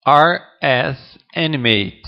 RS Animate.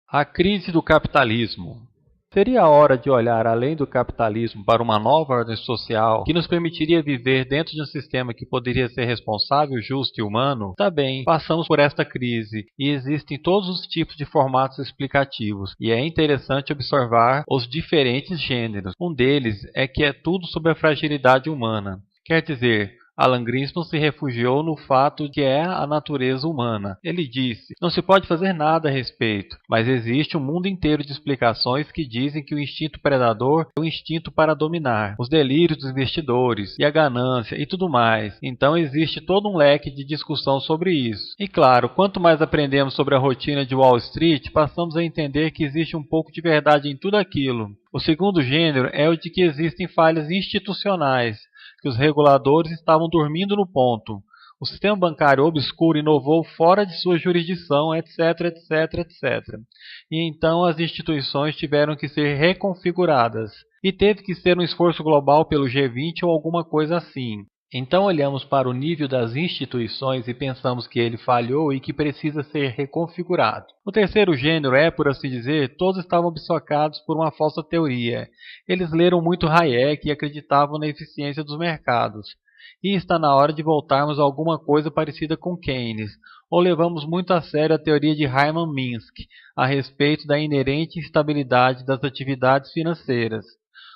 A crise do capitalismo. Seria a hora de olhar além do capitalismo para uma nova ordem social que nos permitiria viver dentro de um sistema que poderia ser responsável, justo e humano? Está bem, passamos por esta crise e existem todos os tipos de formatos explicativos e é interessante observar os diferentes gêneros. Um deles é que é tudo sobre a fragilidade humana. Quer dizer, Alan Greenspan se refugiou no fato de que é a natureza humana. Ele disse, não se pode fazer nada a respeito, mas existe um mundo inteiro de explicações que dizem que o instinto predador é o instinto para dominar, os delírios dos investidores, e a ganância, e tudo mais. Então existe todo um leque de discussão sobre isso. E claro, quanto mais aprendemos sobre a rotina de Wall Street, passamos a entender que existe um pouco de verdade em tudo aquilo. O segundo gênero é o de que existem falhas institucionais, que os reguladores estavam dormindo no ponto. O sistema bancário obscuro inovou fora de sua jurisdição, etc, etc, etc. E então as instituições tiveram que ser reconfiguradas. E teve que ser um esforço global pelo G20 ou alguma coisa assim. Então olhamos para o nível das instituições e pensamos que ele falhou e que precisa ser reconfigurado. O terceiro gênero é, por assim dizer, todos estavam obcecados por uma falsa teoria. Eles leram muito Hayek e acreditavam na eficiência dos mercados. E está na hora de voltarmos a alguma coisa parecida com Keynes, ou levamos muito a sério a teoria de Hyman Minsky a respeito da inerente instabilidade das atividades financeiras.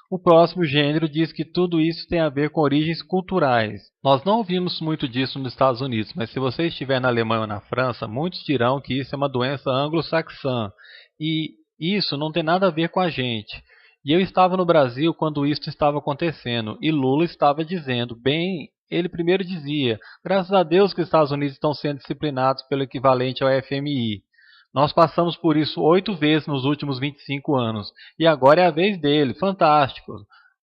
O próximo gênero diz que tudo isso tem a ver com origens culturais. Nós não ouvimos muito disso nos Estados Unidos, mas se você estiver na Alemanha ou na França, muitos dirão que isso é uma doença anglo-saxã. E isso não tem nada a ver com a gente. E eu estava no Brasil quando isso estava acontecendo, e Lula estava dizendo, bem, ele primeiro dizia, graças a Deus que os Estados Unidos estão sendo disciplinados pelo equivalente ao FMI. Nós passamos por isso 8 vezes nos últimos 25 anos. E agora é a vez dele. Fantástico,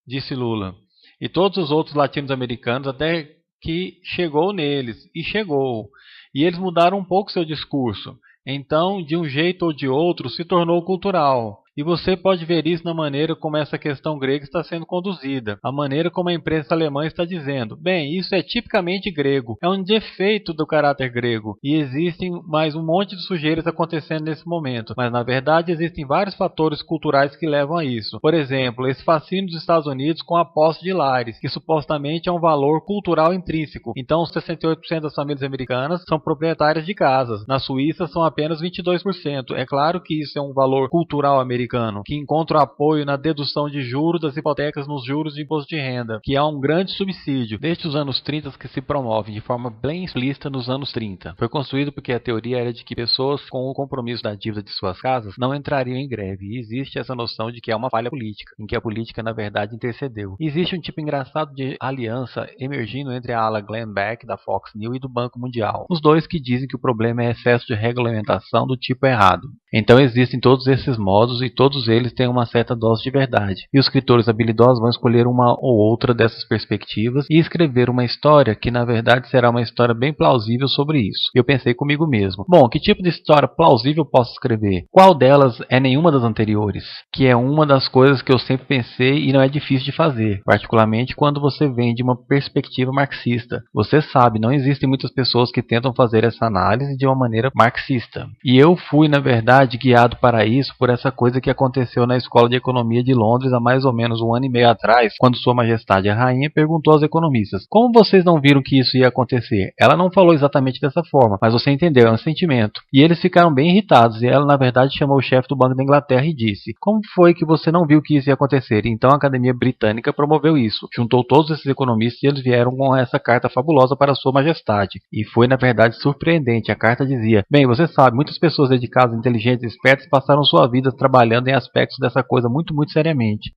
disse Lula. E todos os outros latino-americanos até que chegou neles. E chegou. E eles mudaram um pouco seu discurso. Então, de um jeito ou de outro, se tornou cultural. E você pode ver isso na maneira como essa questão grega está sendo conduzida, a maneira como a imprensa alemã está dizendo, bem, isso é tipicamente grego, é um defeito do caráter grego, e existem mais um monte de sujeiras acontecendo nesse momento, mas na verdade existem vários fatores culturais que levam a isso. Por exemplo, esse fascínio dos Estados Unidos com a posse de lares, que supostamente é um valor cultural intrínseco. Então, 68% das famílias americanas são proprietárias de casas, na Suíça são apenas 22%. É claro que isso é um valor cultural americano, que encontra apoio na dedução de juros das hipotecas nos juros de imposto de renda, que é um grande subsídio, desde os anos 30 que se promove de forma bem explícita nos anos 30. Foi construído porque a teoria era de que pessoas com o compromisso da dívida de suas casas não entrariam em greve, e existe essa noção de que é uma falha política, em que a política na verdade intercedeu. Existe um tipo engraçado de aliança emergindo entre a ala Glenn Beck da Fox News e do Banco Mundial, os dois que dizem que o problema é excesso de regulamentação do tipo errado. Então existem todos esses modos e todos eles têm uma certa dose de verdade. E os escritores habilidosos vão escolher uma ou outra dessas perspectivas e escrever uma história que na verdade será uma história bem plausível sobre isso. Eu pensei comigo mesmo, bom, que tipo de história plausível posso escrever? Qual delas é nenhuma das anteriores? Que é uma das coisas que eu sempre pensei e não é difícil de fazer, particularmente quando você vem de uma perspectiva marxista. Você sabe, não existem muitas pessoas que tentam fazer essa análise de uma maneira marxista. E eu fui, na verdade, guiado para isso por essa coisa que aconteceu na Escola de Economia de Londres há mais ou menos 1 ano e meio atrás, quando Sua Majestade a Rainha perguntou aos economistas, como vocês não viram que isso ia acontecer? Ela não falou exatamente dessa forma, mas você entendeu, é um sentimento. E eles ficaram bem irritados, e ela na verdade chamou o chefe do Banco da Inglaterra e disse, como foi que você não viu que isso ia acontecer? Então a Academia Britânica promoveu isso, juntou todos esses economistas e eles vieram com essa carta fabulosa para Sua Majestade. E foi na verdade surpreendente, a carta dizia, bem, você sabe, muitas pessoas dedicadas, inteligentes e espertas passaram sua vida trabalhando em aspectos dessa coisa muito seriamente.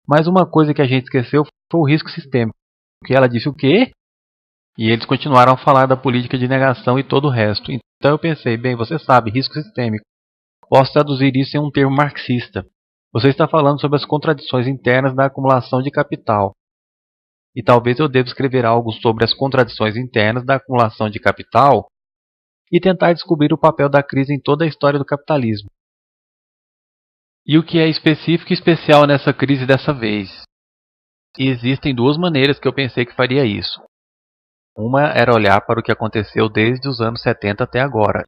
Mas uma coisa que a gente esqueceu foi o risco sistêmico. Que ela disse o quê? E eles continuaram a falar da política de negação e todo o resto. Então eu pensei, bem, você sabe, risco sistêmico. Posso traduzir isso em um termo marxista. Você está falando sobre as contradições internas da acumulação de capital. E talvez eu deva escrever algo sobre as contradições internas da acumulação de capital e tentar descobrir o papel da crise em toda a história do capitalismo. E o que é específico e especial nessa crise dessa vez? E existem duas maneiras que eu pensei que faria isso. Uma era olhar para o que aconteceu desde os anos 70 até agora.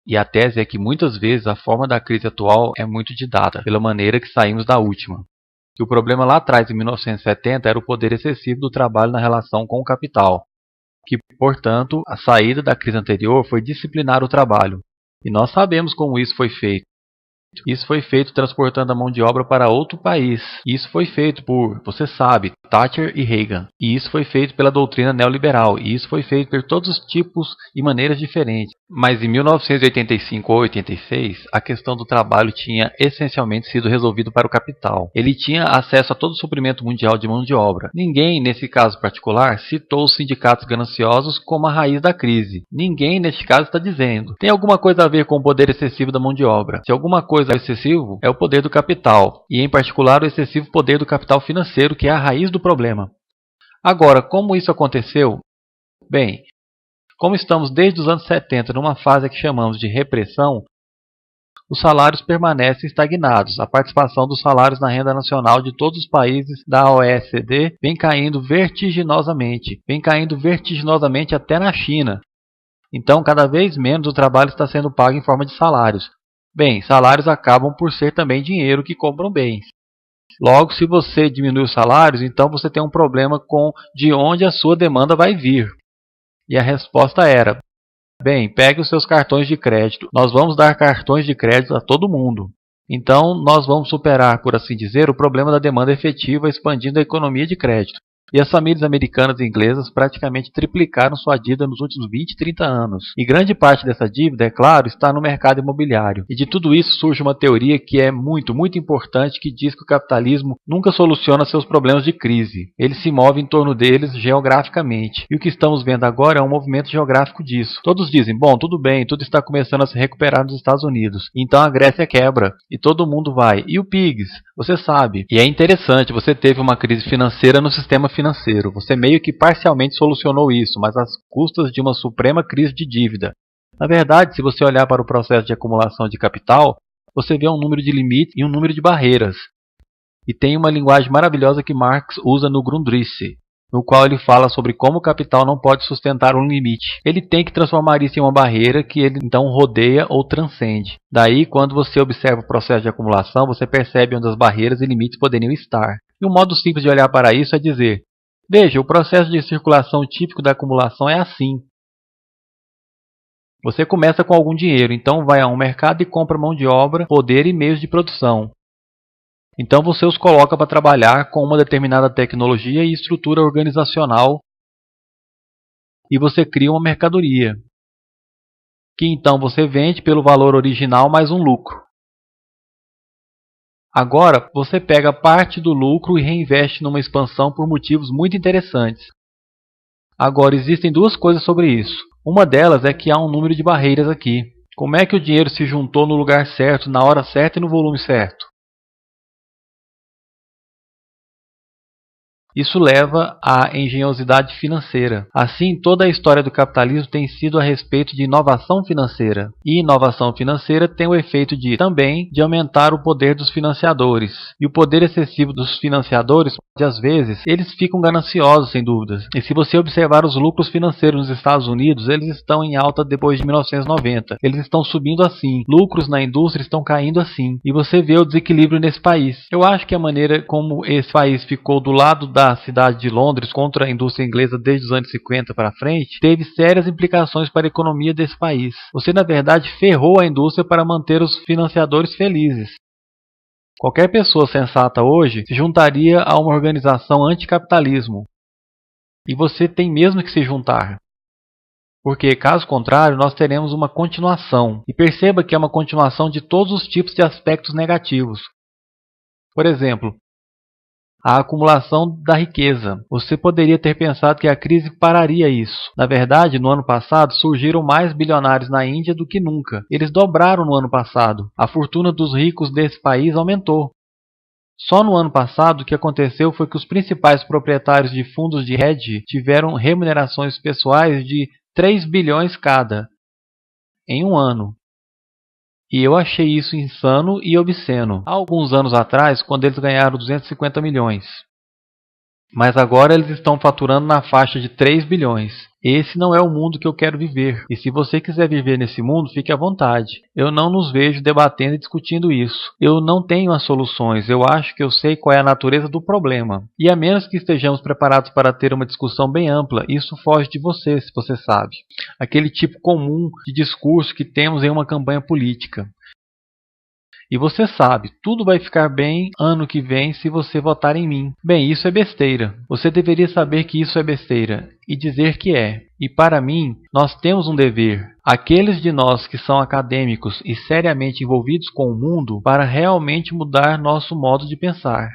E a tese é que muitas vezes a forma da crise atual é muito dita pela maneira que saímos da última. Que o problema lá atrás, em 1970, era o poder excessivo do trabalho na relação com o capital. Que, portanto, a saída da crise anterior foi disciplinar o trabalho. E nós sabemos como isso foi feito. Isso foi feito transportando a mão de obra para outro país. Isso foi feito por, você sabe, Thatcher e Reagan. E isso foi feito pela doutrina neoliberal. E isso foi feito por todos os tipos e maneiras diferentes. Mas em 1985 ou 86, a questão do trabalho tinha essencialmente sido resolvido para o capital. Ele tinha acesso a todo o suprimento mundial de mão de obra. Ninguém, nesse caso particular, citou os sindicatos gananciosos como a raiz da crise. Ninguém, neste caso, está dizendo. Tem alguma coisa a ver com o poder excessivo da mão de obra. Se alguma coisa é excessivo, é o poder do capital. E, em particular, o excessivo poder do capital financeiro, que é a raiz do problema. Agora, como isso aconteceu? Bem, como estamos desde os anos 70 numa fase que chamamos de repressão, os salários permanecem estagnados. A participação dos salários na renda nacional de todos os países da OECD vem caindo vertiginosamente. Vem caindo vertiginosamente até na China. Então, cada vez menos o trabalho está sendo pago em forma de salários. Bem, salários acabam por ser também dinheiro que compram bens. Logo, se você diminui os salários, então você tem um problema com de onde a sua demanda vai vir. E a resposta era: bem, pegue os seus cartões de crédito. Nós vamos dar cartões de crédito a todo mundo. Então, nós vamos superar, por assim dizer, o problema da demanda efetiva expandindo a economia de crédito. E as famílias americanas e inglesas praticamente triplicaram sua dívida nos últimos 20, 30 anos. E grande parte dessa dívida, é claro, está no mercado imobiliário. E de tudo isso surge uma teoria que é muito importante, que diz que o capitalismo nunca soluciona seus problemas de crise. Ele se move em torno deles geograficamente. E o que estamos vendo agora é um movimento geográfico disso. Todos dizem, bom, tudo bem, tudo está começando a se recuperar nos Estados Unidos. Então a Grécia quebra e todo mundo vai. E o PIGS? Você sabe. E é interessante, você teve uma crise financeira no sistema financeiro. Você meio que parcialmente solucionou isso, mas às custas de uma suprema crise de dívida. Na verdade, se você olhar para o processo de acumulação de capital, você vê um número de limites e um número de barreiras. E tem uma linguagem maravilhosa que Marx usa no Grundrisse, no qual ele fala sobre como o capital não pode sustentar um limite. Ele tem que transformar isso em uma barreira que ele então rodeia ou transcende. Daí, quando você observa o processo de acumulação, você percebe onde as barreiras e limites poderiam estar. E um modo simples de olhar para isso é dizer: veja, o processo de circulação típico da acumulação é assim. Você começa com algum dinheiro, então vai a um mercado e compra mão de obra, poder e meios de produção. Então você os coloca para trabalhar com uma determinada tecnologia e estrutura organizacional e você cria uma mercadoria, que então você vende pelo valor original mais um lucro. Agora, você pega parte do lucro e reinveste numa expansão por motivos muito interessantes. Agora, existem duas coisas sobre isso. Uma delas é que há um número de barreiras aqui. Como é que o dinheiro se juntou no lugar certo, na hora certa e no volume certo? Isso leva à engenhosidade financeira. Assim, toda a história do capitalismo tem sido a respeito de inovação financeira. E inovação financeira tem o efeito também de aumentar o poder dos financiadores. E o poder excessivo dos financiadores, às vezes, eles ficam gananciosos, sem dúvidas. E se você observar os lucros financeiros nos Estados Unidos, eles estão em alta depois de 1990. Eles estão subindo assim. Lucros na indústria estão caindo assim. E você vê o desequilíbrio nesse país. Eu acho que a maneira como esse país ficou do lado da cidade de Londres contra a indústria inglesa desde os anos 50 para frente, teve sérias implicações para a economia desse país. Você, na verdade, ferrou a indústria para manter os financiadores felizes. Qualquer pessoa sensata hoje se juntaria a uma organização anticapitalismo. E você tem mesmo que se juntar. Porque, caso contrário, nós teremos uma continuação. E perceba que é uma continuação de todos os tipos de aspectos negativos. Por exemplo, a acumulação da riqueza. Você poderia ter pensado que a crise pararia isso. Na verdade, no ano passado, surgiram mais bilionários na Índia do que nunca. Eles dobraram no ano passado. A fortuna dos ricos desse país aumentou. Só no ano passado, o que aconteceu foi que os principais proprietários de fundos de hedge tiveram remunerações pessoais de 3 bilhões cada, em um ano. E eu achei isso insano e obsceno há alguns anos atrás, quando eles ganharam 250 milhões. Mas agora eles estão faturando na faixa de 3 bilhões. Esse não é o mundo que eu quero viver. E se você quiser viver nesse mundo, fique à vontade. Eu não nos vejo debatendo e discutindo isso. Eu não tenho as soluções. Eu acho que eu sei qual é a natureza do problema. E a menos que estejamos preparados para ter uma discussão bem ampla, isso foge de você, se você sabe. Aquele tipo comum de discurso que temos em uma campanha política. E você sabe, tudo vai ficar bem ano que vem se você votar em mim. Bem, isso é besteira. Você deveria saber que isso é besteira e dizer que é. E para mim, nós temos um dever. Aqueles de nós que são acadêmicos e seriamente envolvidos com o mundo para realmente mudar nosso modo de pensar.